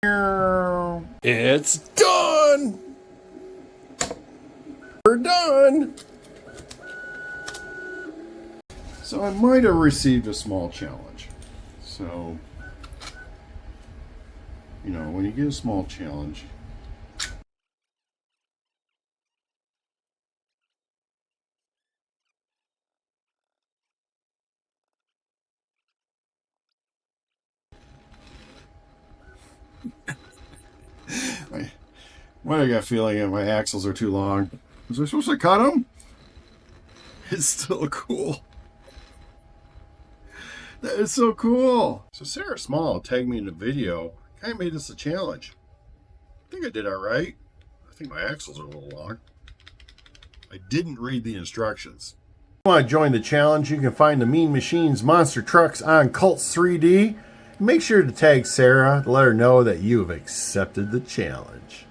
It's done! We're done! So I might have received a small challenge. So, you know, when you get a small challenge, why do I got a feeling that my axles are too long? Was I supposed to cut them? It's still cool. That is so cool. So Sarah Small tagged me in the video. Kind of made this a challenge. I think I did all right. I think my axles are a little long. I didn't read the instructions. If you want to join the challenge, you can find the Mean Machines monster trucks on Cults 3D. Make sure to tag Sarah to let her know that you have accepted the challenge.